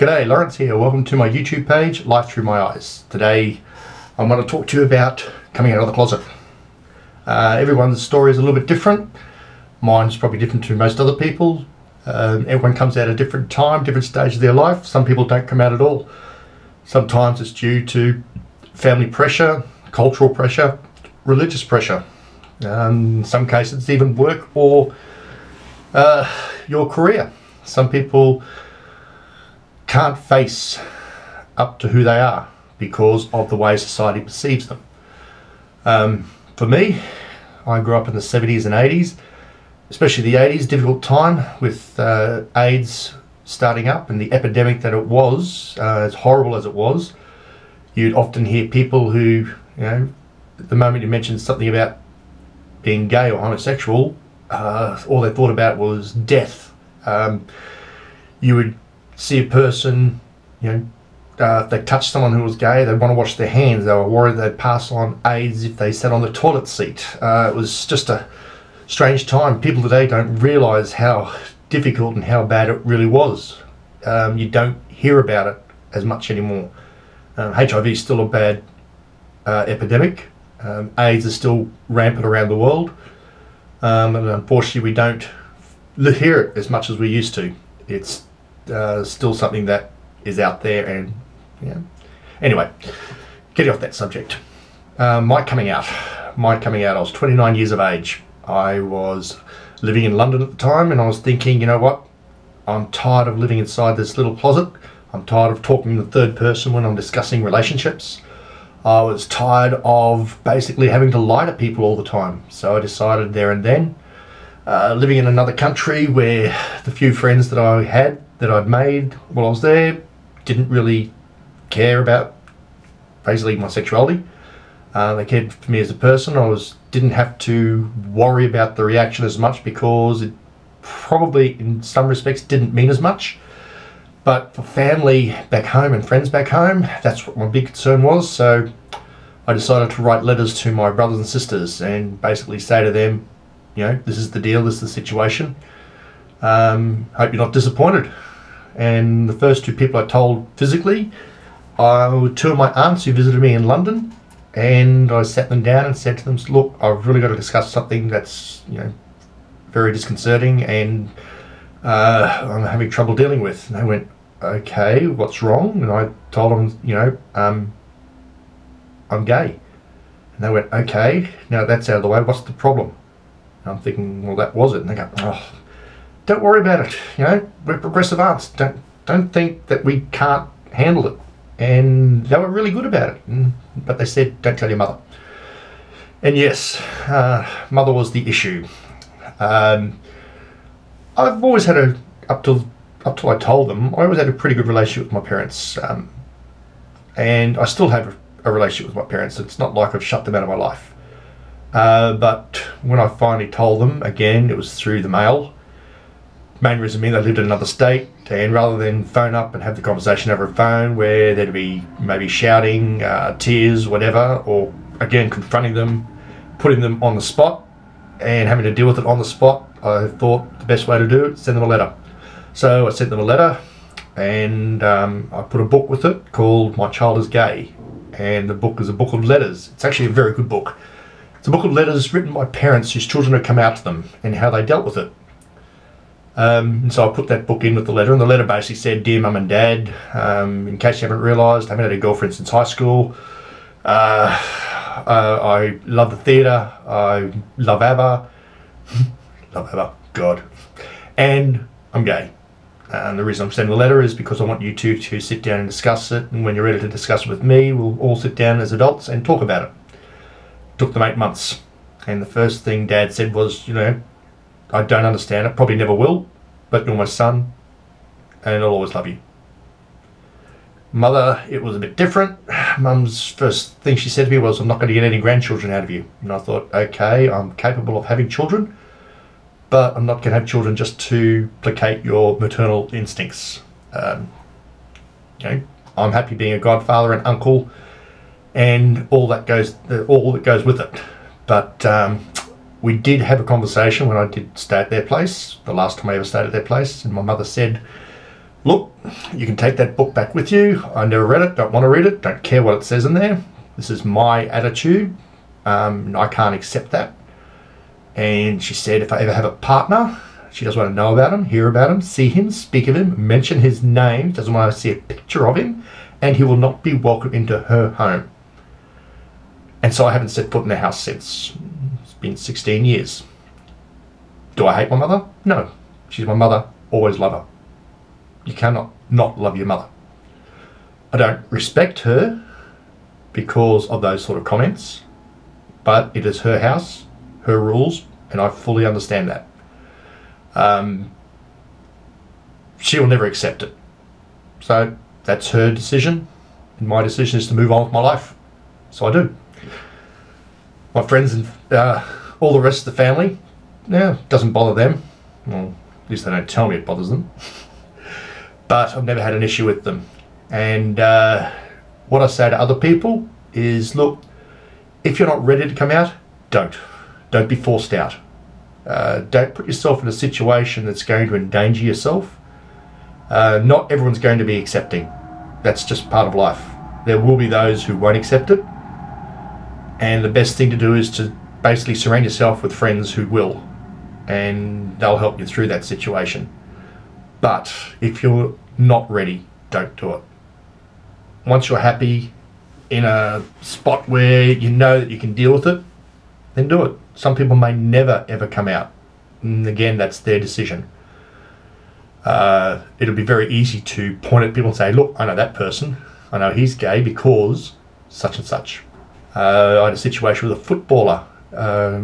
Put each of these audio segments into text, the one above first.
G'day, Lawrence here. Welcome to my YouTube page, Life Through My Eyes. Today I'm going to talk to you about coming out of the closet. Everyone's story is a little bit different. Mine's probably different to most other people. Everyone comes out at a different time, different stage of their life. Some people don't come out at all. Sometimes it's due to family pressure, cultural pressure, religious pressure. In some cases it's even work or your career. Some people can't face up to who they are because of the way society perceives them. For me, I grew up in the 70s and 80s, especially the 80s, difficult time with AIDS starting up and the epidemic that it was, as horrible as it was. You'd often hear people who, the moment you mentioned something about being gay or homosexual, all they thought about was death. You would see a person, if they touched someone who was gay, they'd want to wash their hands. They were worried they'd pass on AIDS if they sat on the toilet seat. It was just a strange time. People today don't realise how difficult and how bad it really was. You don't hear about it as much anymore. HIV is still a bad epidemic. AIDS is still rampant around the world. And unfortunately we don't hear it as much as we used to. It's still something that is out there, and anyway, getting off that subject. My coming out, I was 29 years of age. I was living in London at the time, and I was thinking, you know what, I'm tired of living inside this little closet. I'm tired of talking in the third person when I'm discussing relationships. I was tired of basically having to lie to people all the time. So I decided there and then, living in another country where the few friends that I had, that I'd made while I was there, didn't really care about basically my sexuality. They cared for me as a person. Didn't have to worry about the reaction as much because it probably in some respects didn't mean as much. But for family back home and friends back home, that's what my big concern was. So I decided to write letters to my brothers and sisters and basically say to them, this is the deal, this is the situation. Hope you're not disappointed. And the first two people I told physically were two of my aunts who visited me in London, and I sat them down and said to them, look, I've really got to discuss something that's very disconcerting and I'm having trouble dealing with. And they went, okay, what's wrong? And I told them, I'm gay. And they went, okay, now that's out of the way, what's the problem? And I'm thinking, well, that was it. And they go, oh, don't worry about it. We're progressive aunts. Don't think that we can't handle it. And they were really good about it. But they said, don't tell your mother. And yes, mother was the issue. I've always had up till I told them, I always had a pretty good relationship with my parents. And I still have a relationship with my parents. It's not like I've shut them out of my life. But when I finally told them, again, it was through the mail. Main reason being they lived in another state, and rather than phone up and have the conversation over a phone where there'd be maybe shouting, tears, whatever, or again confronting them, putting them on the spot and having to deal with it on the spot, I thought the best way to do it, send them a letter. So I sent them a letter, and I put a book with it called My Child is Gay, and the book is a book of letters. It's actually a very good book. It's a book of letters written by parents whose children had come out to them and how they dealt with it. And so I put that book in with the letter, and the letter basically said, dear mum and dad, in case you haven't realised, I haven't had a girlfriend since high school. I love the theatre. I love ABBA. Love ABBA, God. And I'm gay. And the reason I'm sending the letter is because I want you two to sit down and discuss it, and when you're ready to discuss it with me, we'll all sit down as adults and talk about it. Took them 8 months. And the first thing Dad said was, I don't understand it, probably never will, but you're my son, and I'll always love you. Mother, it was a bit different. Mum's first thing she said to me was, I'm not going to get any grandchildren out of you. And I thought, okay, I'm capable of having children, but I'm not going to have children just to placate your maternal instincts. I'm happy being a godfather and uncle, and all that goes with it. But we did have a conversation when I did stay at their place, the last time I ever stayed at their place, and my mother said, look, you can take that book back with you. I never read it, don't want to read it, don't care what it says in there. This is my attitude. I can't accept that. And she said if I ever have a partner, she doesn't want to know about him, hear about him, see him, speak of him, mention his name, doesn't want to see a picture of him, and he will not be welcome into her home. And so I haven't set foot in the house since. It's been 16 years. Do I hate my mother? No. She's my mother. Always love her. You cannot not love your mother. I don't respect her because of those sort of comments, but it is her house, her rules, and I fully understand that. She will never accept it. So that's her decision, and my decision is to move on with my life. So I do. My friends and all the rest of the family, doesn't bother them. Well, at least they don't tell me it bothers them. But I've never had an issue with them. And what I say to other people is, look, if you're not ready to come out, don't. Don't be forced out. Don't put yourself in a situation that's going to endanger yourself. Not everyone's going to be accepting. That's just part of life. There will be those who won't accept it. And the best thing to do is to basically surround yourself with friends who will. And they'll help you through that situation. But if you're not ready, don't do it. Once you're happy in a spot where you know that you can deal with it, then do it. Some people may never ever come out. And again, that's their decision. It'll be very easy to point at people and say, look, I know that person. I know he's gay because such and such. I had a situation with a footballer,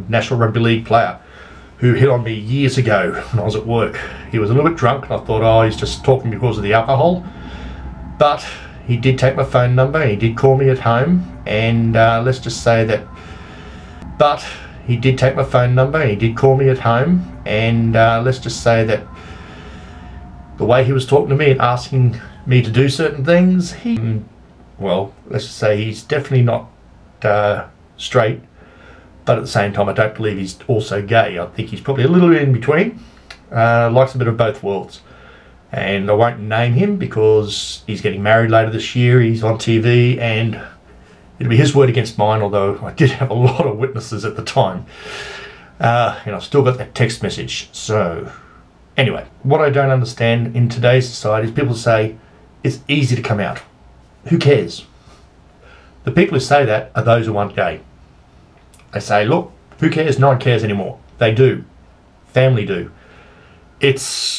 National Rugby League player, who hit on me years ago when I was at work. He was a little bit drunk and I thought, oh, he's just talking because of the alcohol. But he did take my phone number, he did call me at home, and let's just say that, let's just say that the way he was talking to me and asking me to do certain things, let's just say he's definitely not straight, but at the same time I don't believe he's also gay. I think he's probably a little bit in between, likes a bit of both worlds. And I won't name him because he's getting married later this year, he's on TV, and it'll be his word against mine, although I did have a lot of witnesses at the time. And I've still got that text message. So anyway, what I don't understand in today's society is people say it's easy to come out. Who cares? The people who say that are those who aren't gay. They say, look, who cares? No one cares anymore. They do. Family do. A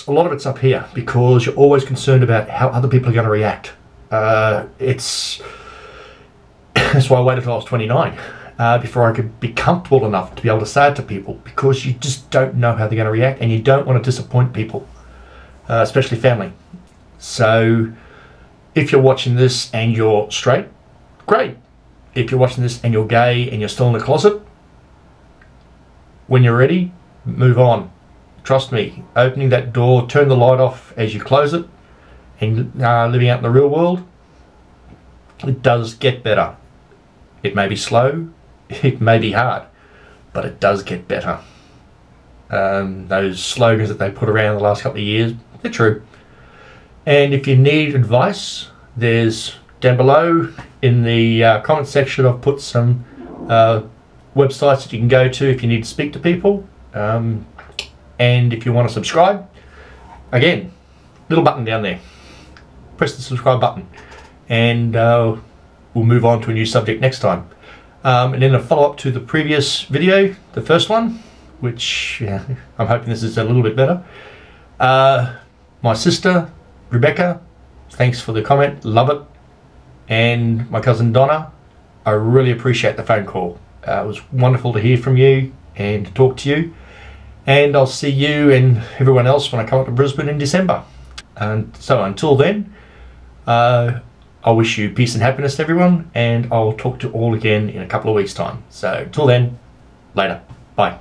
lot of it's up here because you're always concerned about how other people are going to react. That's why I waited until I was 29 before I could be comfortable enough to be able to say it to people, because you just don't know how they're going to react and you don't want to disappoint people, especially family. So if you're watching this and you're straight, great. If you're watching this and you're gay and you're still in the closet, when you're ready, move on. Trust me, opening that door, turn the light off as you close it, and living out in the real world, it does get better. It may be slow, it may be hard, but it does get better. Those slogans that they put around the last couple of years, they're true. And if you need advice, there's down below in the comment section, I've put some websites that you can go to if you need to speak to people. And if you want to subscribe, again, little button down there. Press the subscribe button and we'll move on to a new subject next time. And then a follow-up to the previous video, the first one, which I'm hoping this is a little bit better. My sister, Rebecca, thanks for the comment, love it. And my cousin Donna, I really appreciate the phone call. It was wonderful to hear from you and to talk to you. And I'll see you and everyone else when I come up to Brisbane in December. And so until then, I wish you peace and happiness, everyone, and I'll talk to you all again in a couple of weeks' time. So until then, later. Bye.